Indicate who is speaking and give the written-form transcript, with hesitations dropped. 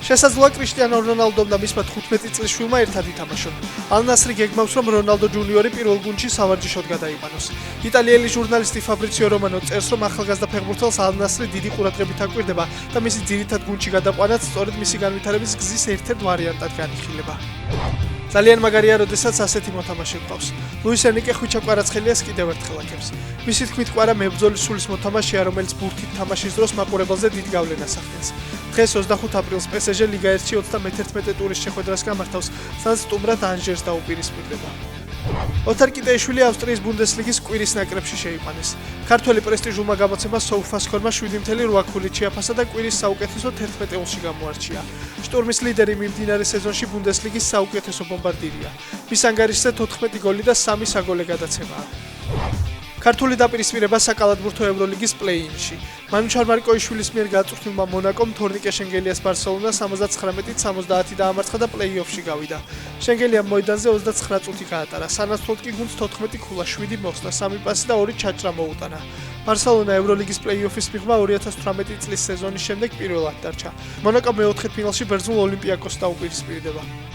Speaker 1: შესაძლოა კრისტიანო რონალდომ და მისმა 15 წლის შვილმა ერთად ითამაშონ. ალ ნასრი გეგმავს, რომ რონალდო ჯუნიორი პირველ გუნდში სავარჯიშოდ გადაიყვანოს. იტალიელი ჟურნალისტი ფაბრიციო რომანო წერს, რომ ახალგაზრდა ფეხბურთელს ალ ნასრი დიდი ყურადღებით აკვირდება და მისი ძირითად გუნდში გადაყვანაც სწორედ მისი განვითარების გზის ერთ-ერთ ვარიანტად განიხილება. ძალიან მაგარია, როდესაც ასეთი მოთამაშე გყავს. ლუის ენრიკე ხვიჩა კვარაცხელიას კიდევ ერთხელ აქებს. მისი თქმით, კვარა მებრძოლი სულის მოთამაშეა, რომელიც ბურთით თამაშის დროს მაყურებელზე დიდ გავლენას ახდენს. დღეს 25 აპრილს PSG ლიგა 1-ში 31 ტურის შეხვედრას გამართავს, სადაც სტუმრად ანჟერს დაუპირისპირდება. ოთარ კიტეიშვილი ავსტრიის ბუნდესლიგის კვირის ნაკრებში შეიყვანეს. ქართველი პრესტიჟულმა გამოცემას SofaScore-მა 7.8 ქულით შეაფასა და კვირის საუკეთესო 11 ელში გამოარჩია. შტურმის ლიდერი მიმდინარე სეზონში ბუნდესლიგის საუკეთესო ბომბარდირია. მის ანგარიშზე 14 გოლი და 3 საგოლე გადაცემაა. ქართული დაპირისპირება საკალათბურთო ევროლიგის პლეი-ინში. მანუჩარ მარკოიშვილის მიერ გაწვრთნილმა მონაკომ თორნიკე შენგელიას ბარსელონა 79-70 დაამარცხა და პლეი-ოფში გავიდა. შენგელიამ მოედანზე 29 წუთი გაატარა, სანაცვლოდ კი გუნდს 14 ქულა 7 მოხსნა, 3 პასი და 2 ჩაჭრა მოუტანა. ბარსელონა ევროლიგის პლეი-ოფის მიღმა 2018 წლის სეზონის შემდეგ პირველად დარჩა. მონაკო მეოთხე ფინალში ბერძნულ ოლიმპიაკოსს დაუპირისპირდება.